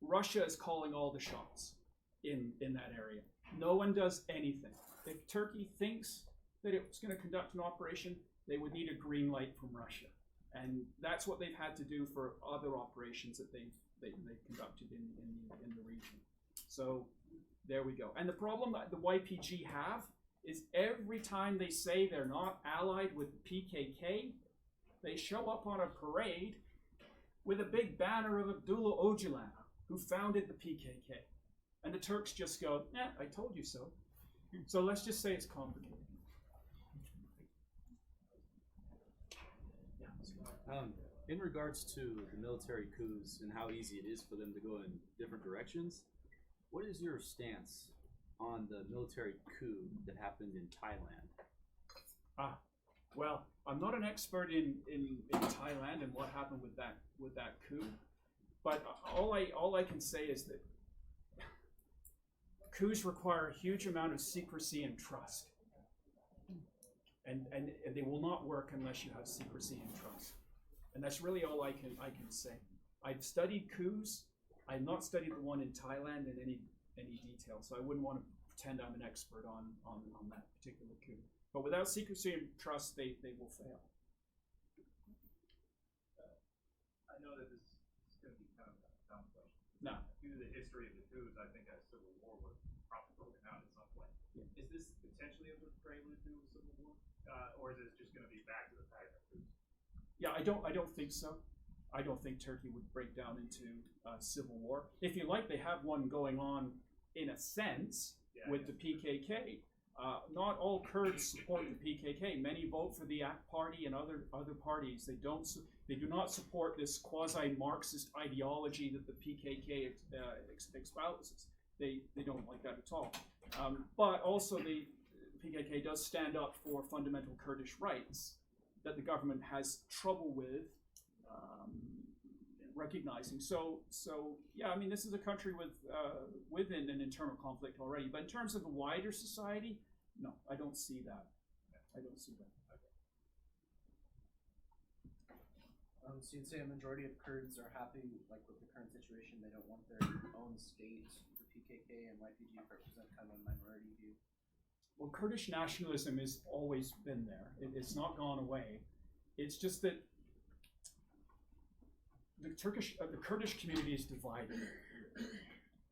Russia is calling all the shots in that area. No one does anything. If Turkey thinks that it's going to conduct an operation, they would need a green light from Russia. And that's what they've had to do for other operations that they've conducted in the region. So there we go. And the problem that the YPG have is every time they say they're not allied with the PKK, they show up on a parade with a big banner of Abdullah Öcalan, who founded the PKK. And the Turks just go, I told you so. So let's just say it's complicated. In regards to the military coups and how easy it is for them to go in different directions, what is your stance on the military coup that happened in Thailand? Well, I'm not an expert in Thailand and what happened with that coup, but all I can say is that coups require a huge amount of secrecy and trust, and they will not work unless you have secrecy and trust. And that's really all I can say. I've studied coups. I've not studied the one in Thailand in any detail, so I wouldn't want to pretend I'm an expert on that particular coup. But without secrecy and trust, they will fail. I know that this is going to be kind of a dumb question. No. Due to the history of the coups, I think a civil war was probably broken out at some point. Yeah. Is this potentially a prelude to a civil war, or is it just going to be back to the pattern of coups? Yeah, I don't think so. I don't think Turkey would break down into civil war. If you like, they have one going on in a sense with the PKK. Not all Kurds support the PKK. Many vote for the AK Party and other parties. They do not support this quasi-Marxist ideology that the PKK espouses. They don't like that at all. But also the PKK does stand up for fundamental Kurdish rights that the government has trouble with recognizing. So yeah, I mean, this is a country within an internal conflict already. But in terms of the wider society, no, I don't see that. I don't see that. So you'd say a majority of Kurds are happy with the current situation. They don't want their own state. The PKK and YPG represent kind of a minority view. Well, Kurdish nationalism has always been there. It's not gone away. It's just that the Kurdish community is divided,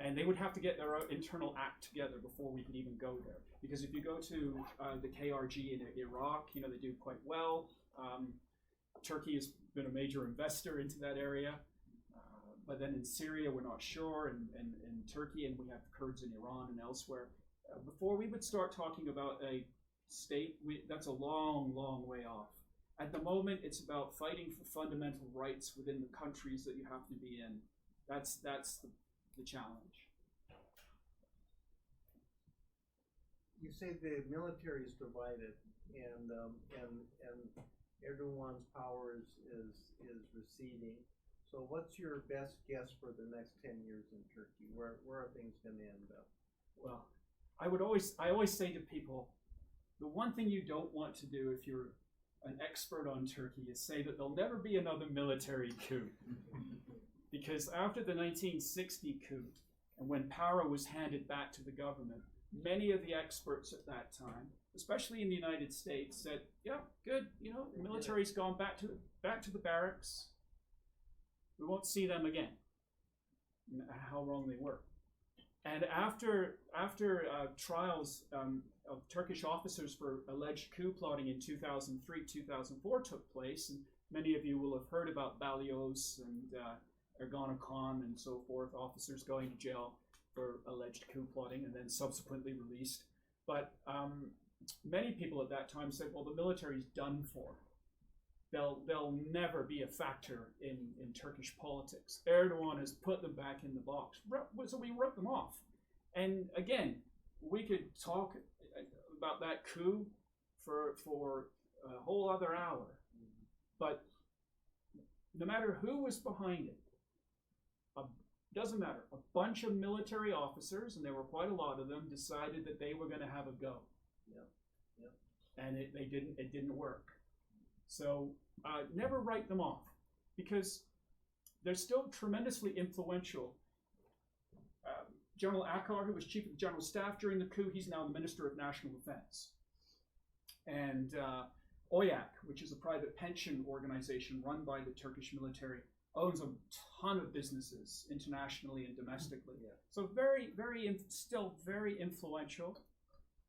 and they would have to get their own internal act together before we could even go there. Because if you go to the KRG in Iraq, they do quite well. Turkey has been a major investor into that area, but then in Syria we're not sure, and in Turkey, and we have the Kurds in Iran and elsewhere. Before we would start talking about a state, that's a long, long way off. At the moment, it's about fighting for fundamental rights within the countries that you have to be in. That's the challenge. You say the military is divided, and Erdogan's power is receding. So, what's your best guess for the next 10 years in Turkey? Where are things going to end up? Well, I always say to people, the one thing you don't want to do if you're an expert on Turkey is say that there'll never be another military coup. Because after the 1960 coup, and when power was handed back to the government, many of the experts at that time, especially in the United States, said, yeah, good, the military's gone back to the barracks. We won't see them again. How wrong they were. And after trials of Turkish officers for alleged coup plotting in 2003, 2004 took place, and many of you will have heard about Balyoz Ergenekon and so forth, officers going to jail for alleged coup plotting and then subsequently released. But many people at that time said, well, the military's done for. They'll never be a factor in Turkish politics. Erdogan has put them back in the box. So we wrote them off. And again, we could talk about that coup for a whole other hour. But no matter who was behind it, doesn't matter. A bunch of military officers, and there were quite a lot of them, decided that they were going to have a go. And it didn't work. So never write them off, because they're still tremendously influential. General Akar, who was Chief of General Staff during the coup, he's now the Minister of National Defense. And OYAK, which is a private pension organization run by the Turkish military, owns a ton of businesses internationally and domestically. So still very influential,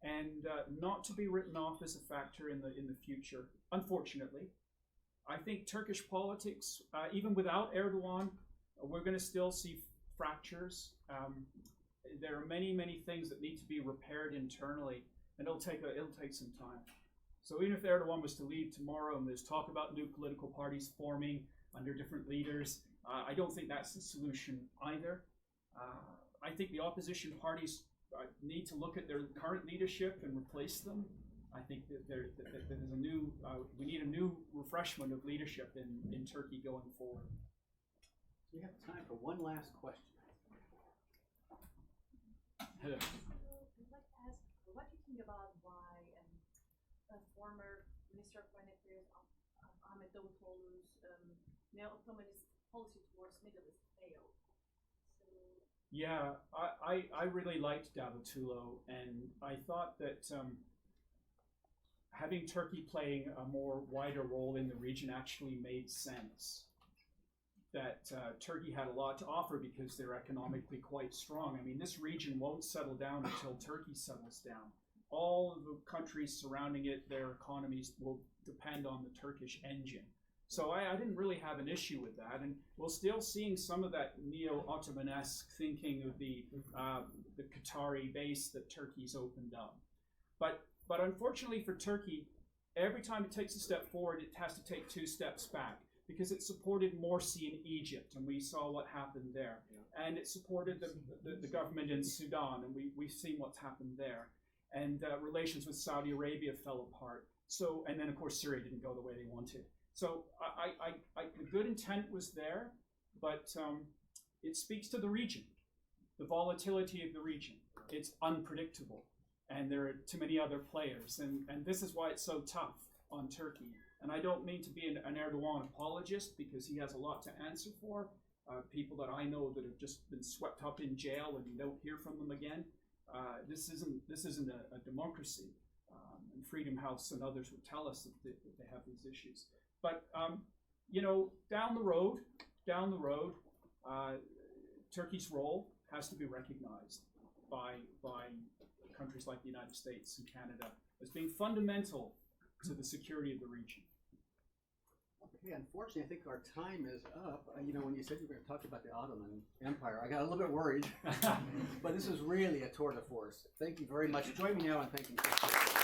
and not to be written off as a factor in the future, unfortunately. I think Turkish politics, even without Erdogan, we're going to still see fractures. There are many things that need to be repaired internally, and it'll take some time. So even if Erdogan was to leave tomorrow and there's talk about new political parties forming under different leaders, I don't think that's the solution either. I think the opposition parties need to look at their current leadership and replace them. I think that there's we need a new refreshment of leadership in Turkey going forward. We have time for one last question. I'd like to ask, what do you think about why former Minister of Foreign Affairs Ahmet Davutoğlu's neo-Ottomanist policy towards Middle East failed? Yeah, I really liked Davutoglu, and I thought that having Turkey playing a more wider role in the region actually made sense. That Turkey had a lot to offer because they're economically quite strong. I mean, this region won't settle down until Turkey settles down. All of the countries surrounding it, their economies will depend on the Turkish engine. So I didn't really have an issue with that, and we're still seeing some of that neo-Ottoman-esque thinking of the Qatari base that Turkey's opened up. But unfortunately for Turkey, every time it takes a step forward, it has to take 2 steps back, because it supported Morsi in Egypt, and we saw what happened there. And it supported the government in Sudan, and we've seen what's happened there. And relations with Saudi Arabia fell apart. So, and then of course Syria didn't go the way they wanted. So the good intent was there, but it speaks to the region, the volatility of the region. It's unpredictable, and there are too many other players, and this is why it's so tough on Turkey. And I don't mean to be an Erdogan apologist, because he has a lot to answer for. People that I know that have just been swept up in jail and you don't hear from them again. This isn't a democracy, and Freedom House and others would tell us that they have these issues. But down the road, Turkey's role has to be recognized by countries like the United States and Canada as being fundamental to the security of the region. Okay, unfortunately, I think our time is up. When you said you were going to talk about the Ottoman Empire, I got a little bit worried. But this is really a tour de force. Thank you very much. Join me now in thanking Chris.